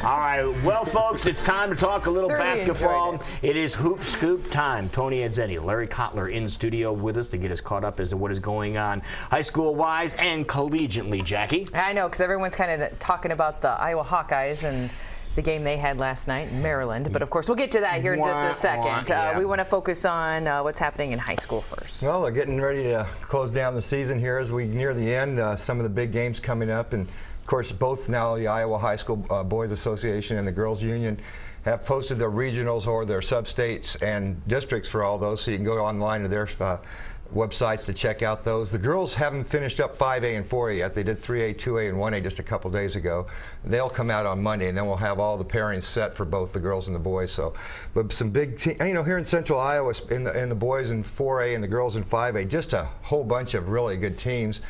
All right, well, folks, it's time to talk a little basketball. It is Hoop Scoop time. Tony Atzeni, Larry Cotlar in studio with us to get us caught up as to what is going on high school-wise and collegiately, Jackie. I know, because everyone's kind of talking about the Iowa Hawkeyes and the game they had last night in Maryland. But, of course, we'll get to that here in just a second. We want to focus on what's happening in high school first. Well, they're getting ready to close down the season here as we near the end. Some of the big games coming up. And, of course, both now the Iowa High School Boys Association and the Girls Union have posted their regionals or their sub-states and districts for all those. So you can go online to their websites to check out those. The girls haven't finished up 5A and 4A yet. They did 3A, 2A, and 1A just a couple days ago. They'll come out on Monday, and then we'll have all the pairings set for both the girls and the boys. So, but some big, here in Central Iowa, in the boys in 4A and the girls in 5A, just a whole bunch of really good teams.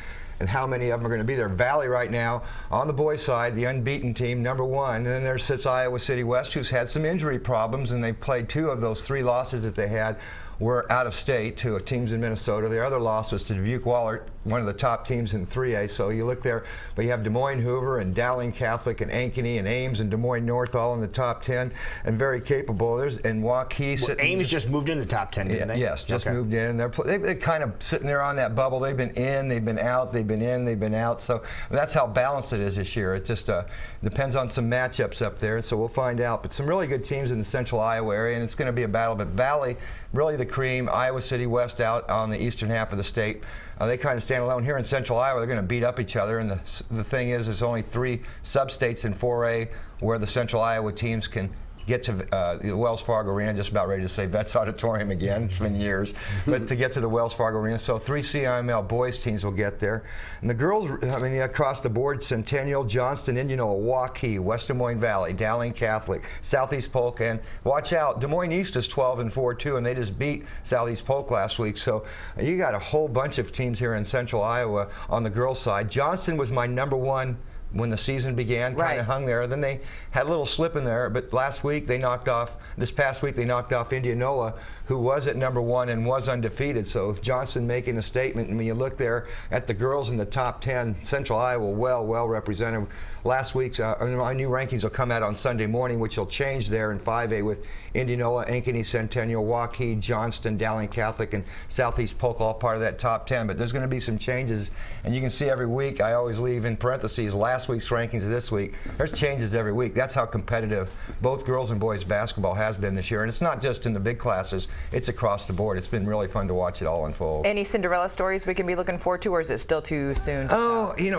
And how many of them are going to be there? Valley right now on the boys' side, the unbeaten team, #1. And then there sits Iowa City West, who's had some injury problems, and they've played 2 of those 3 losses that they had were out of state to teams in Minnesota. The other loss was to Dubuque-Wahlert, one of the top teams in 3A. So you look there, but you have Des Moines Hoover and Dowling Catholic and Ankeny and Ames and Des Moines North all in the top 10 and very capable. There's and Waukee. Ames just moved in the top 10, didn't they? Yes, just moved in. And they're kind of sitting there on that bubble. They've been in, they've been out, they've been in, they've been out. So that's how balanced it is this year. It just depends on some matchups up there. So we'll find out. But some really good teams in the Central Iowa area, and it's going to be a battle. But Valley, really the cream. Iowa City West out on the eastern half of the state. They kind of stand alone. Here in Central Iowa, they're going to beat up each other. And the thing is, there's only 3 sub-states in 4A where the Central Iowa teams can get to the Wells Fargo Arena. Just about ready to say Vets Auditorium again. It's been years. But to get to the Wells Fargo Arena. So 3 CIML boys teams will get there. And the girls, across the board, Centennial, Johnston, Indianola, Waukee, West Des Moines Valley, Dowling Catholic, Southeast Polk, and watch out, Des Moines East is 12-4 too, and they just beat Southeast Polk last week. So you got a whole bunch of teams here in Central Iowa on the girls' side. Johnston was my #1 when the season began, kind of hung there. Then they had a little slip in there, but this past week they knocked off Indianola, who was at #1 and was undefeated. So Johnston making a statement. And when you look there at the girls in the top 10, Central Iowa well represented. Last week's our new rankings will come out on Sunday morning, which will change there in 5A with Indianola, Ankeny, Centennial, Waukee, Johnston, Dowling Catholic, and Southeast Polk all part of that top 10. But there's going to be some changes, and you can see every week. I always leave in parentheses last week's rankings of this week. There's changes every week. That's how competitive both girls and boys basketball has been this year, and it's not just in the big classes. It's across the board. It's been really fun to watch it all unfold. Any Cinderella stories we can be looking forward to, or is it still too soon?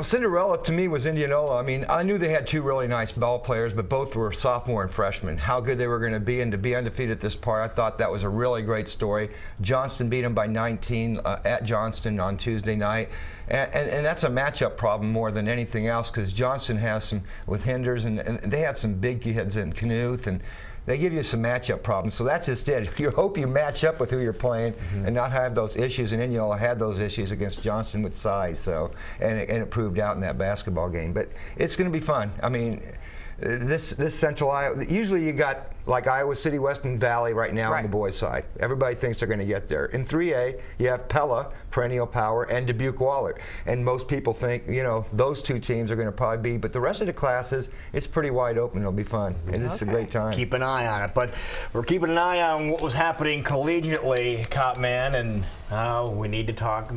Cinderella to me was Indianola. I knew they had 2 really nice ball players, but both were sophomore and freshman. How good they were going to be, and to be undefeated at this part, I thought that was a really great story. Johnston beat them by 19 at Johnston on Tuesday night. And that's a matchup problem more than anything else, because Johnston has some with Hinders, and they have some big kids in Knuth, and they give you some matchup problems. So that's just it. You hope you match up with who you're playing and not have those issues. And Indianola had those issues against Johnston with size. So and it proved out in that basketball game. But it's going to be fun. This Central Iowa, usually you got like Iowa City West and Valley right now on the boys' side. Everybody thinks they're going to get there. In 3A, you have Pella, perennial power, and Dubuque-Wahlert. And most people think, those 2 teams are going to probably be, but the rest of the classes, it's pretty wide open. It'll be fun. And it's a great time. Keep an eye on it. But we're keeping an eye on what was happening collegiately, Copman, and we need to talk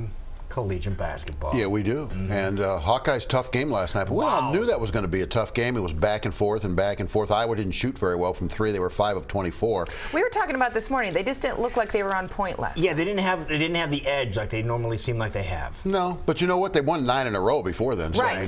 collegiate basketball. Yeah, we do. And Hawkeyes' tough game last night. But we all knew that was going to be a tough game. It was back and forth and back and forth. Iowa didn't shoot very well from 3. They were 5 of 24. We were talking about this morning. They just didn't look like they were on point last night. Yeah, they didn't have the edge like they normally seem like they have. No, but you know what? They won 9 in a row before then. So right.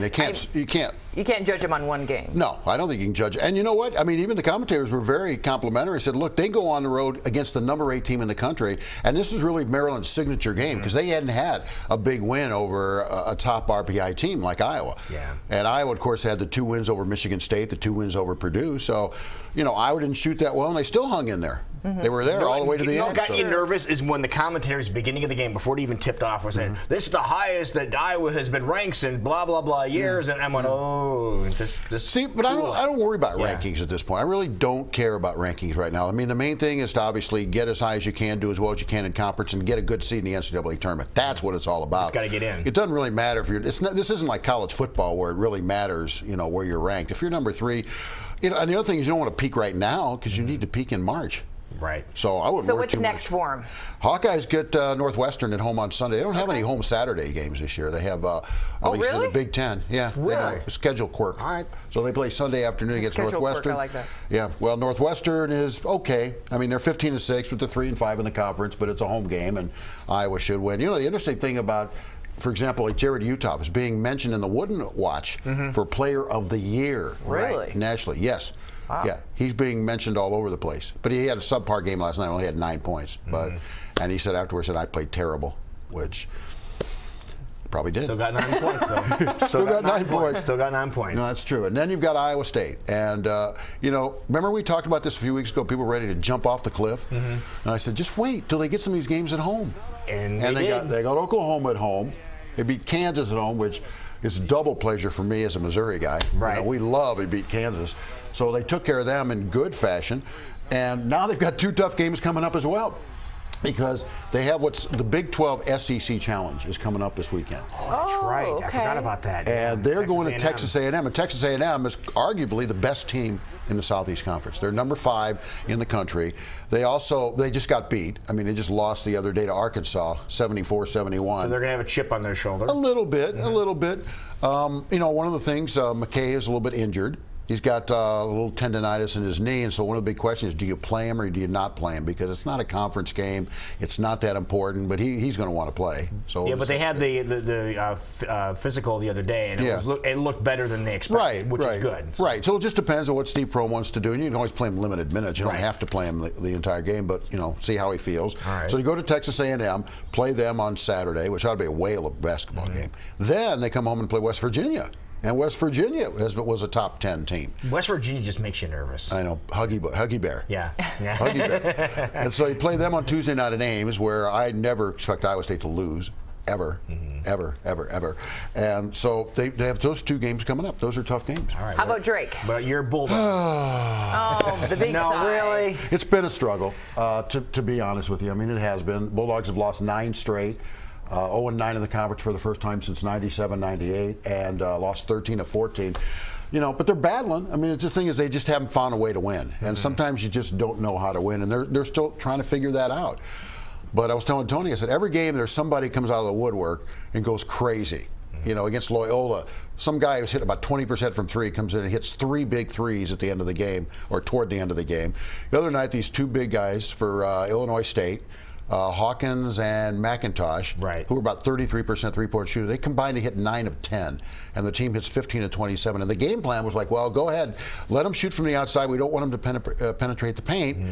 You can't judge them on one game. No, I don't think you can judge. And you know what? Even the commentators were very complimentary. Said, look, they go on the road against the #8 team in the country, and this is really Maryland's signature game because they hadn't had a big win over a top RPI team like Iowa. Yeah. And Iowa, of course, had the 2 wins over Michigan State, the 2 wins over Purdue. So, Iowa didn't shoot that well, and they still hung in there. They were there all the way to the end. What got you nervous is when the commentators, beginning of the game, before it even tipped off, were saying, this is the highest that Iowa has been ranked in blah, blah, blah years. And I went, See, but I don't worry about rankings at this point. I really don't care about rankings right now. The main thing is to obviously get as high as you can, do as well as you can in conference, and get a good seed in the NCAA tournament. That's what it's all about. Just got to get in. It doesn't really matter if you're. This isn't like college football where it really matters, where you're ranked. If you're #3, You know, and the other thing is you don't want to peak right now because you need to peak in March. Right. So I wouldn't. So worry what's too next much. for them? Hawkeyes get Northwestern at home on Sunday. They don't have any home Saturday games this year. They have at least in really? the Big Ten. Yeah. Really? They have a schedule quirk. All right. So they play Sunday afternoon against Schedule Northwestern. quirk, I like that. Yeah. Well, Northwestern is okay. I mean, they're 15-6, but they're 3-5 in the conference. But it's a home game, and Iowa should win. You know, the interesting thing about, for example, like Jared Utah is being mentioned in the Wooden Watch for Player of the Year. Really? Nationally, yes. Wow. Yeah, he's being mentioned all over the place. But he had a subpar game last night. Only had 9 points. But and he said afterwards that I played terrible, which probably did. Still got 9 points, though. Still got 9 points. Still got 9 points. No, that's true. And then you've got Iowa State. And, you know, remember we talked about this a few weeks ago, people were ready to jump off the cliff? And I said, just wait till they get some of these games at home. And they did. got Oklahoma at home. They beat Kansas at home, which is double pleasure for me as a Missouri guy. Right. You know, we love they beat Kansas. So they took care of them in good fashion. And now they've got 2 tough games coming up as well, because they have what's the Big 12 SEC Challenge is coming up this weekend. Oh, that's right. I forgot about that. And they're going to Texas A&M. A&M. And Texas A&M is arguably the best team in the Southeast Conference. They're number 5 in the country. They just got beat. I mean, they just lost the other day to Arkansas, 74-71. So they're going to have a chip on their shoulder. A little bit. You know, one of the things, McKay is a little bit injured. He's got a little tendonitis in his knee, and so one of the big questions is, do you play him or do you not play him? Because it's not a conference game. It's not that important, but he's going to want to play. So yeah, but they had the physical the other day, and it looked better than they expected, which is good. So. Right. So it just depends on what Steve Prohm wants to do, and you can always play him limited minutes. You don't have to play him the entire game, but you know, see how he feels. All right. So you go to Texas A&M, play them on Saturday, which ought to be a whale of a basketball game. Then they come home and play West Virginia. And West Virginia was a top 10 team. West Virginia just makes you nervous. I know, Huggy Bear. Yeah. Huggy Bear. And so you play them on Tuesday night at Ames, where I never expect Iowa State to lose, ever. And so they have those 2 games coming up. Those are tough games. All right. How about Drake? But you're Bulldog. Oh, the big side. Really? It's been a struggle, to be honest with you. I mean, it has been. Bulldogs have lost 9 straight. 0-9 in the conference for the first time since 97-98, and lost 13 of 14. You know, but they're battling. I mean, the thing is, they just haven't found a way to win, and sometimes you just don't know how to win, and they're still trying to figure that out. But I was telling Tony, I said, every game there's somebody comes out of the woodwork and goes crazy. You know, against Loyola, some guy who's hit about 20% from 3 comes in and hits 3 big threes at the end of the game, or toward the end of the game. The other night, these 2 big guys for Illinois State, Hawkins and McIntosh, who were about 33% three-point shooter, they combined to hit 9 of 10, and the team hits 15 of 27. And the game plan was like, well, go ahead, let them shoot from the outside. We don't want them to penetrate the paint.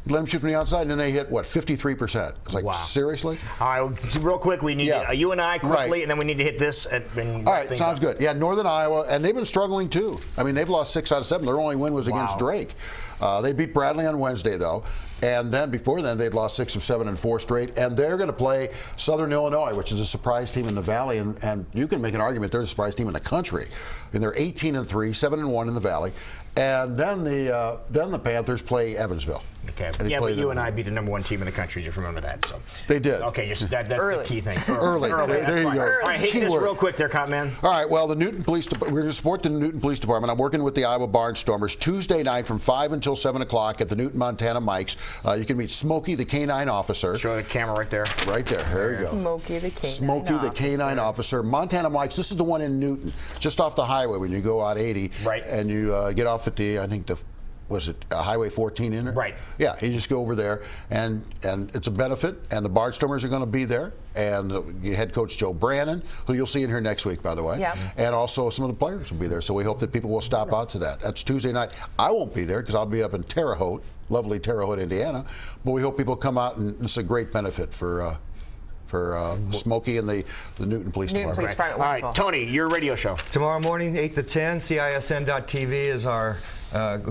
Let them shoot from the outside, and then they hit, 53%. It's like, seriously? All right, real quick, we need you and I quickly, and then we need to hit this. And all right, sounds good. Yeah, Northern Iowa, and they've been struggling too. I mean, they've lost 6 out of 7. Their only win was against Drake. They beat Bradley on Wednesday, though. And then before then, they'd lost 6 of 7 and 4 straight. And they're going to play Southern Illinois, which is a surprise team in the Valley. And you can make an argument they're the surprise team in the country. And they're 18-3, 7-1 in the Valley. And then the Panthers play Evansville. Okay. Yeah, but you and I beat the number 1 team in the country. Just remember that. So they did. Okay, that's the key thing. Early. There you go. All right, hit this real quick there, Cop Man. All right. Well, the Newton Police Department. We're going to support the Newton Police Department. I'm working with the Iowa Barnstormers Tuesday night from 5 until 7 o'clock at the Newton, Montana Mike's. You can meet Smokey, the Canine Officer. Show the camera right there. Right there. There you go. Smokey, the Canine Smokey, the Canine Officer. Montana Mike's. This is the one in Newton, just off the highway when you go out 80. Right. And you get off at was it Highway 14 in it? Right. Yeah, you just go over there, and it's a benefit, and the Barnstormers are going to be there, and head coach Joe Brannon, who you'll see in here next week, by the way, and also some of the players will be there, so we hope that people will stop out to that. That's Tuesday night. I won't be there because I'll be up in Terre Haute, lovely Terre Haute, Indiana, but we hope people come out, and it's a great benefit for Smokey and the Newton Police Department. All right, Tony, your radio show. Tomorrow morning, 8 to 10, CISN.TV is our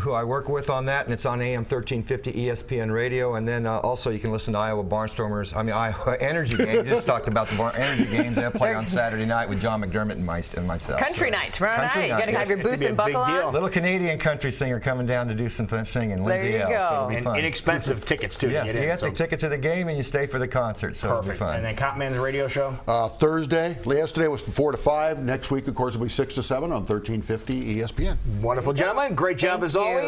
who I work with on that, and it's on AM 1350 ESPN Radio. And then also you can listen to Iowa Iowa Energy Games. You just talked about the Energy Games. They play on Saturday night with John McDermott and myself. Country night tomorrow night. You got to have your boots and buckle on. Little Canadian country singer coming down to do some singing. There you go. So it'll be fun. Inexpensive tickets too. Yeah, you get the ticket to the game and you stay for the concert. So Perfect. It'll be fun. And then Cop Man's radio show. Thursday. Yesterday was from 4 to 5. Next week, of course, will be 6 to 7 on 1350 ESPN. Wonderful, gentlemen. Great job. job as always.